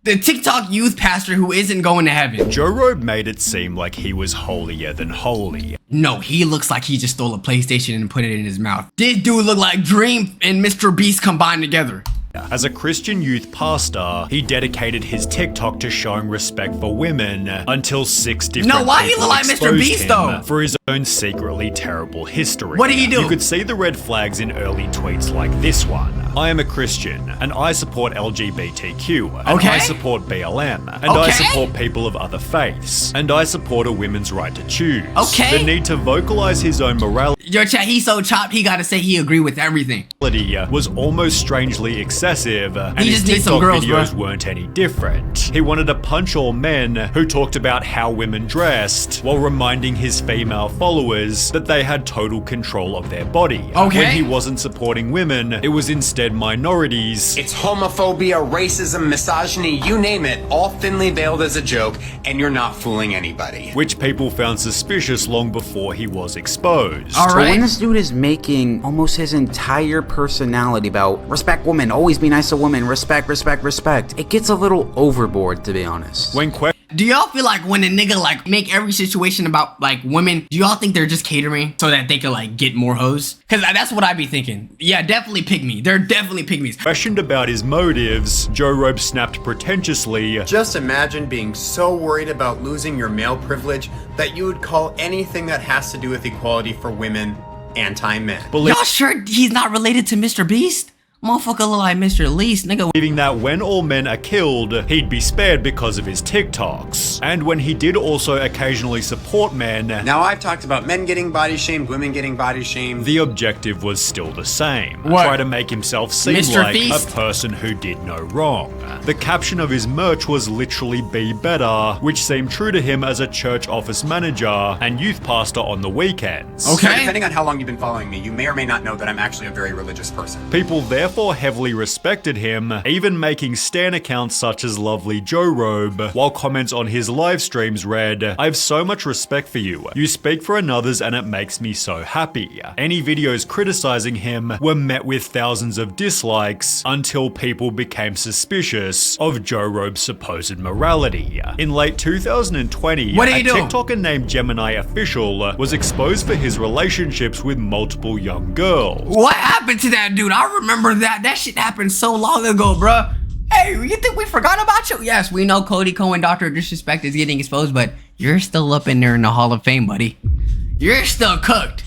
The TikTok youth pastor who isn't going to heaven. Joe Rogan made it seem like he was holier than holy. No, he looks like he just stole a PlayStation and put it in his mouth. This dude look like Dream and Mr. Beast combined together. As a Christian youth pastor, he dedicated his TikTok to showing respect for women until 6 different No, why he people look like Mr. exposed Beast, him though? for his own secretly terrible history. What did he do? You could see the red flags in early tweets like this one. I am a Christian, and I support LGBTQ, and Okay. I support BLM, and I Okay. support people of other faiths, and I support a women's right to choose. Okay. The need to vocalize his own morality Yo, chat, he's so chopped, he gotta say he agree with everything. was almost strangely excessive, and He his just needs some TikTok girls, videos bruh. weren't any different. He wanted to punch all men who talked about how women dressed, while reminding his female followers that they had total control of their body. Okay. When he wasn't supporting women, it was instead minorities. It's homophobia, racism, misogyny, you name it, all thinly veiled as a joke, and you're not fooling anybody. Which people found suspicious long before he was exposed. All But right. when this dude is making almost his entire personality about respect women, always be nice to women, respect, respect, respect, it gets a little overboard, to be honest. When Do y'all feel like when a nigga like make every situation about like women, do y'all think they're just catering so that they can like get more hoes? Cause that's what I be thinking. Yeah, definitely pick me. They're definitely pygmies. questioned about his motives, Joe Rogan snapped pretentiously, Just imagine being so worried about losing your male privilege that you would call anything that has to do with equality for women anti-men. Y'all sure he's not related to Mr. Beast? Motherfucker look like Mr. Least, nigga. believing that when all men are killed, he'd be spared because of his TikToks. And when he did also occasionally support men, Now I've talked about men getting body shamed, women getting body shamed. the objective was still the same. What? Try to make himself seem Mr. like Feast? a person who did no wrong. The caption of his merch was literally "Be Better," which seemed true to him as a church office manager and youth pastor on the weekends. Okay. So depending on how long you've been following me, you may or may not know that I'm actually a very religious person. People therefore heavily respected him, even making stan accounts such as Lovely Joe Robe, while comments on his live streams read, "I have so much respect for you. You speak for another's and it makes me so happy." Any videos criticizing him were met with thousands of dislikes until people became suspicious of Joe Robe's supposed morality. In late 2020, What did he a do? TikToker named Gemini Official was exposed for his relationships with multiple young girls. What happened to that dude? I remember that. That shit happened so long ago, bruh. Hey, you think we forgot about you? Yes, we know Cody Cohen, Dr. Disrespect is getting exposed, but you're still up in there in the Hall of Fame, buddy. You're still cooked.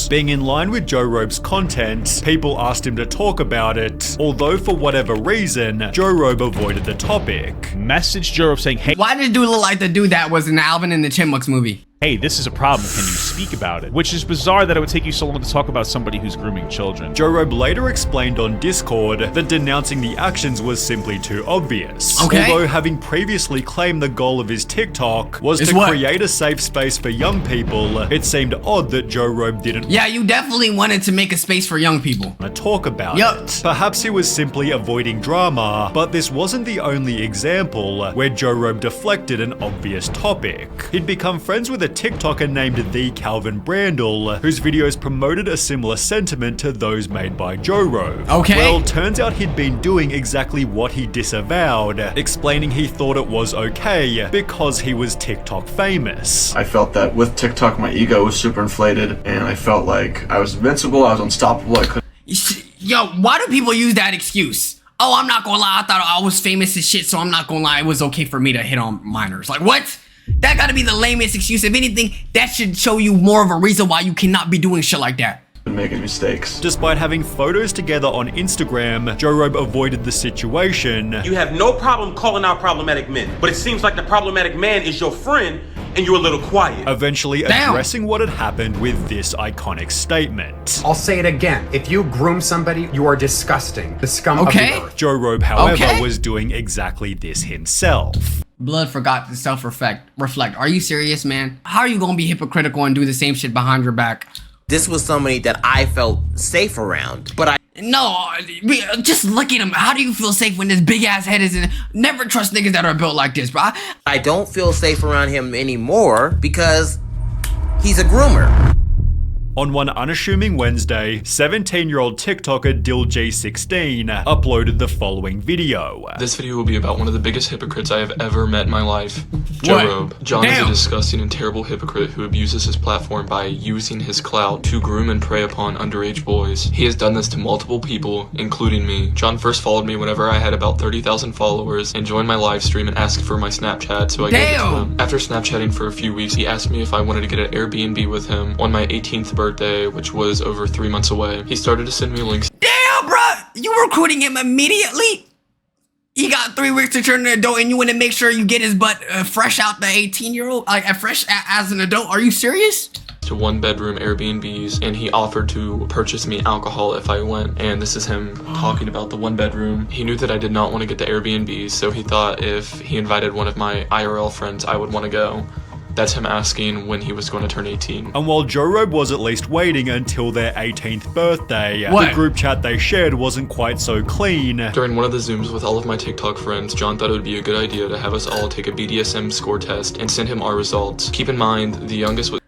Being in line with Joe Rogan's content, people asked him to talk about it, although for whatever reason, Joe Rogan avoided the topic. Message Joe Rogan saying, Why did dude look like the dude that was in the Alvin and the Chipmunks movie? hey, this is a problem. Can you speak about it? Which is bizarre that it would take you so long to talk about somebody who's grooming children. Joe Rogan later explained on Discord that denouncing the actions was simply too obvious. Okay. Although having previously claimed the goal of his TikTok was Is to what? create a safe space for young people, it seemed odd that Joe Rogan didn't Yeah, you definitely wanted to make a space for young people. want to talk about Yup. it. Perhaps he was simply avoiding drama, but this wasn't the only example where Joe Rogan deflected an obvious topic. He'd become friends with a TikToker named The Calvin Brandel, whose videos promoted a similar sentiment to those made by Joe Rogan. Okay. Well, turns out he'd been doing exactly what he disavowed, explaining he thought it was okay because he was TikTok famous. I felt that with TikTok, my ego was super inflated, and I felt like I was invincible, I was unstoppable, I couldn't. Yo, why do people use that excuse? Oh, I'm not gonna lie, I thought I was famous as shit, so I'm not gonna lie, it was okay for me to hit on minors. Like, what? That gotta be the lamest excuse. If anything, that should show you more of a reason why you cannot be doing shit like that. Making mistakes. Despite having photos together on Instagram, Joe Rogan avoided the situation. You have no problem calling out problematic men, but it seems like the problematic man is your friend and you're a little quiet. Eventually Damn. addressing what had happened with this iconic statement. I'll say it again. If you groom somebody, you are disgusting. The scum Okay. of the earth. Joe Rogan, however, Okay. was doing exactly this himself. Blood forgot to self-reflect. Are you serious, man? How are you gonna be hypocritical and do the same shit behind your back? This was somebody that I felt safe around, but I No, just look at him. How do you feel safe when this big ass head is in? Never trust niggas that are built like this, bro. I don't feel safe around him anymore because he's a groomer. On one unassuming Wednesday, 17-year-old TikToker DillG16 uploaded the following video. This video will be about one of the biggest hypocrites I have ever met in my life. Joe Robe. John is a disgusting and terrible hypocrite who abuses his platform by using his clout to groom and prey upon underage boys. He has done this to multiple people, including me. John first followed me whenever I had about 30,000 followers and joined my live stream and asked for my Snapchat, so I gave it to him. After Snapchatting for a few weeks, he asked me if I wanted to get an Airbnb with him on my 18th birthday, which was over 3 months away. He started to send me links. Damn, bro! You recruiting him immediately? He got 3 weeks to turn an adult and you want to make sure you get his butt fresh out the 18-year-old? Like, fresh as an adult? Are you serious? To 1-bedroom Airbnbs, and he offered to purchase me alcohol if I went. And this is him talking about the 1-bedroom. He knew that I did not want to get the Airbnbs, so he thought if he invited one of my IRL friends, I would want to go. That's him asking when he was going to turn 18. And while Joe Robe was at least waiting until their 18th birthday, the group chat they shared wasn't quite so clean. During one of the Zooms with all of my TikTok friends, John thought it would be a good idea to have us all take a BDSM score test and send him our results. Keep in mind, the youngest was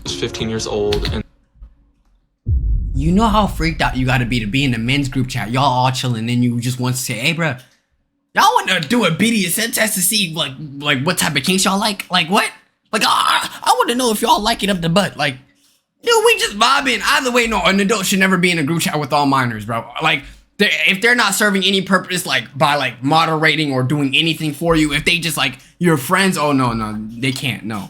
15 years old, and you know how freaked out you gotta be in the men's group chat. Y'all all chilling, and you just want to say, "Hey, bro, y'all want to do a BDSM test to see like what type of kinks y'all like? Like what? Like I want to know if y'all like it up the butt. Like, dude, we just vibing. Either way, no, an adult should never be in a group chat with all minors, bro. Like, if they're not serving any purpose, like by like moderating or doing anything for you, if they just like your friends, oh no, they can't, no."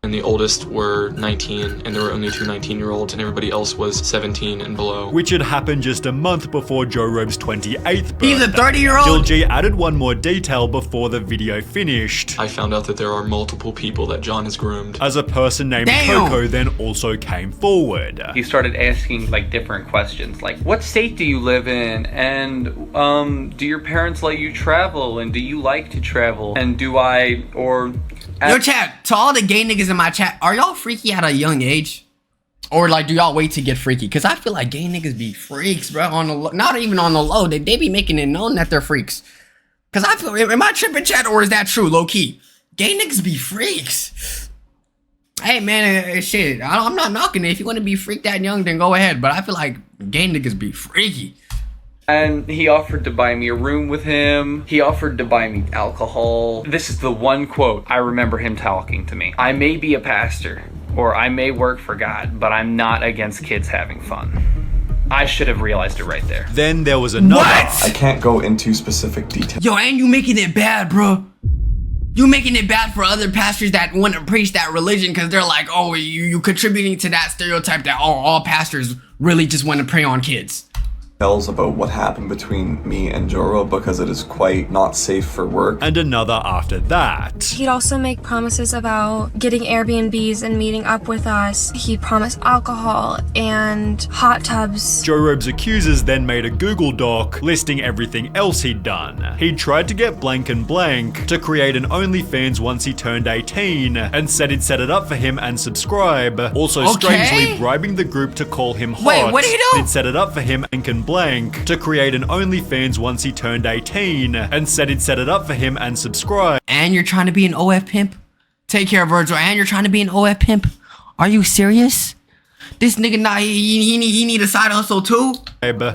And the oldest were 19, and there were only 2 19-year-olds, and everybody else was 17 and below. Which had happened just a month before Joe Robe's 28th birthday. He's a 30-year-old? DillG added one more detail before the video finished. I found out that there are multiple people that John has groomed. As a person named Coco then also came forward. He started asking like different questions, like, what state do you live in? And do your parents let you travel? And do you like to travel? And do I, or... Yo, chat, to all the gay niggas in my chat, are y'all freaky at a young age? Or like, do y'all wait to get freaky? Because I feel like gay niggas be freaks, bro. On the low, not even on the low. They be making it known that they're freaks. Because I feel, am I tripping, chat, or is that true, low key? Gay niggas be freaks. Hey, man, shit, I'm not knocking it. If you want to be freaked that young, then go ahead. But I feel like gay niggas be freaky. And he offered to buy me a room with him. He offered to buy me alcohol. This is the one quote I remember him talking to me. I may be a pastor, or I may work for God, but I'm not against kids having fun. I should have realized it right there. Then there was another. What? I can't go into specific details. Yo, and you making it bad, bro. You making it bad for other pastors that want to preach that religion because they're like, oh, you contributing to that stereotype that all pastors really just want to prey on kids. About what happened between me and Joro because it is quite not safe for work. And another after that. He'd also make promises about getting Airbnbs and meeting up with us. He promised alcohol and hot tubs. Joe Robe's accusers then made a Google Doc listing everything else he'd done. He'd tried to get blank and blank to create an OnlyFans once he turned 18 and said he'd set it up for him and subscribe. Also strangely bribing the group to call him hot. Wait, what did he do? He'd set it up for him and can blank to create an OnlyFans once he turned 18 and said he'd set it up for him and subscribe. And you're trying to be an OF pimp? Take care, Virgil. And you're trying to be an OF pimp? Are you serious? This nigga, nah, he need a side hustle too?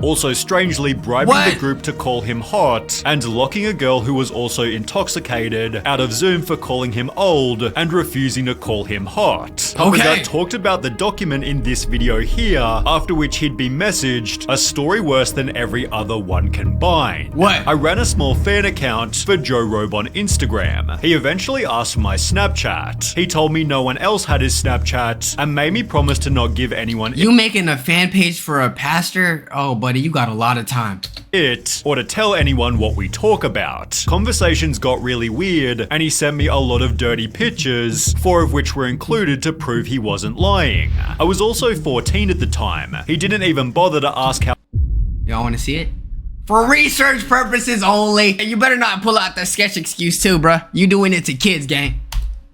Also strangely bribing the group to call him hot and locking a girl who was also intoxicated out of Zoom for calling him old and refusing to call him hot. That talked about the document in this video here, after which he'd be messaged a story worse than every other one combined. I ran a small fan account for Joe Robe on Instagram. He eventually asked for my Snapchat. He told me no one else had his Snapchat and made me promise to not give anyone You making a fan page for a pastor? Oh, buddy, you got a lot of time. Or to tell anyone what we talk about. Conversations got really weird, and he sent me a lot of dirty pictures, 4 of which were included to prove he wasn't lying. I was also 14 at the time. He didn't even bother to ask how. Y'all want to see it? For research purposes only. And you better not pull out that sketch excuse too, bruh. You doing it to kids, gang.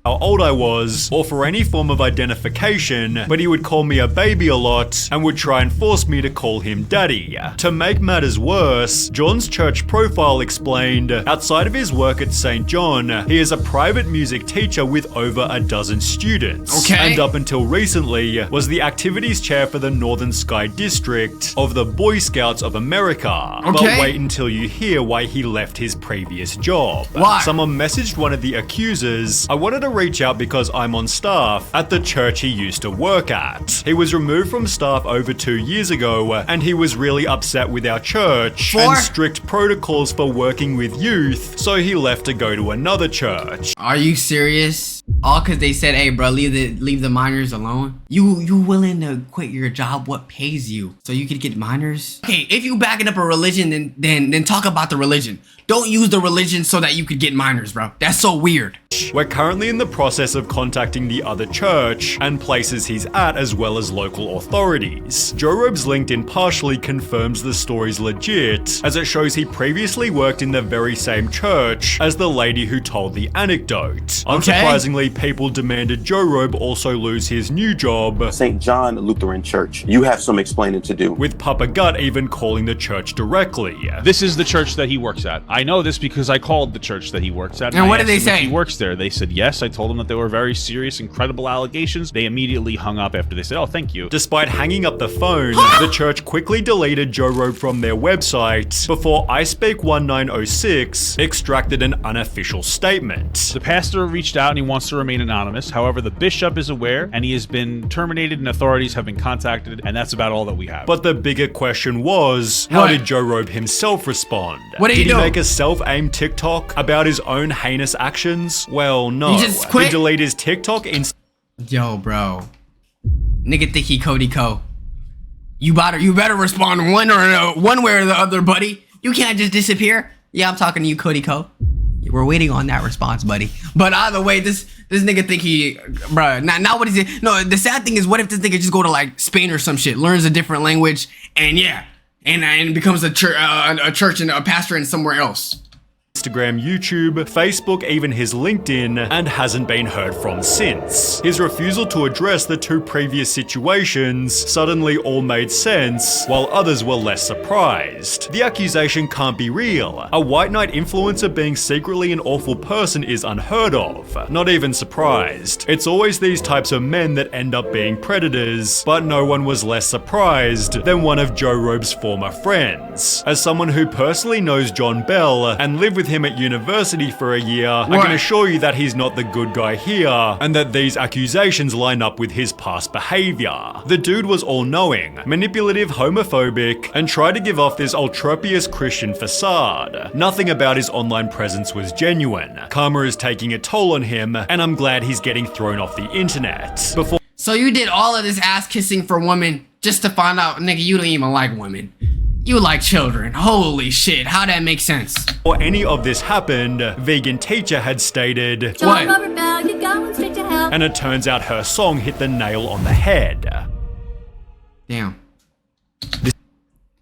how old I was or for any form of identification, but he would call me a baby a lot and would try and force me to call him daddy. To make matters worse, John's church profile explained, outside of his work at St. John, he is a private music teacher with over a dozen students. Okay. And up until recently, was the activities chair for the Northern Sky District of the Boy Scouts of America. Okay. But wait until you hear why he left his previous job. Why? Someone messaged one of the accusers, I wanted to reach out because I'm on staff at the church he used to work at. He was removed from staff over 2 years ago, and he was really upset with our church and strict protocols for working with youth, so he left to go to another church. Are you serious? All because they said, hey bro, leave the minors alone? You willing to quit your job? What pays you so you could get minors? Okay, if you backing up a religion, then talk about the religion. Don't use the religion so that you could get minors, bro. That's so weird. We're currently in the process of contacting the other church and places he's at, as well as local authorities. Joe Robe's LinkedIn partially confirms the story's legit, as it shows he previously worked in the very same church as the lady who told the anecdote. Unsurprisingly, people demanded Joe Robe also lose his new job, St. John Lutheran Church. You have some explaining to do. with Papa Gut even calling the church directly. This is the church that he works at. I know this because I called the church that he works at. And what I did they asked him if say? He works there. They said yes. I told them that they were very serious, incredible allegations. They immediately hung up after they said, oh, thank you. Despite hanging up the phone, the church quickly deleted Joe Robe from their website before iSpeak 1906 extracted an unofficial statement. The pastor reached out and he wants to remain anonymous. However, the bishop is aware and he has been terminated and authorities have been contacted, and that's about all that we have. But the bigger question was, how did Joe Robe himself respond? What did he do? Make a self-aimed TikTok about his own heinous actions? Well, no. He just quit? He deleted his TikTok Yo, bro. Nigga think he Cody Co. You better respond one way or the other, buddy. You can't just disappear. Yeah, I'm talking to you, Cody Co. We're waiting on that response, buddy. But either way, this nigga think he, bruh, now what is it? No, the sad thing is, what if this nigga just go to like Spain or some shit, learns a different language, and yeah, and becomes a church and a pastor in somewhere else? Instagram, YouTube, Facebook, even his LinkedIn, and hasn't been heard from since. His refusal to address the two previous situations suddenly all made sense, while others were less surprised. The accusation can't be real. A white knight influencer being secretly an awful person is unheard of. Not even surprised. It's always these types of men that end up being predators, but no one was less surprised than one of Joe Robe's former friends. As someone who personally knows John Bell and lived with him at university for a year, I can assure you that he's not the good guy here, and that these accusations line up with his past behavior. The dude was all-knowing, manipulative, homophobic, and tried to give off this ultrapious Christian facade. Nothing about his online presence was genuine. Karma is taking a toll on him, and I'm glad he's getting thrown off the internet. So you did all of this ass kissing for women just to find out, nigga, you don't even like women. You like children. Holy shit, how that make sense? Before any of this happened, Vegan Teacher had stated, What? And it turns out her song hit the nail on the head. Damn.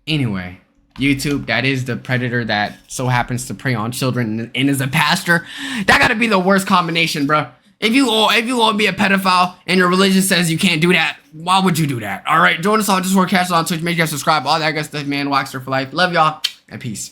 Anyway, YouTube, that is the predator that so happens to prey on children and is a pastor. That gotta be the worst combination, bro. If you all be a pedophile and your religion says you can't do that, why would you do that? All right, join us on Discord, catch us on Twitch, make sure you subscribe, all that good stuff, man. Waxer for life. Love y'all and peace.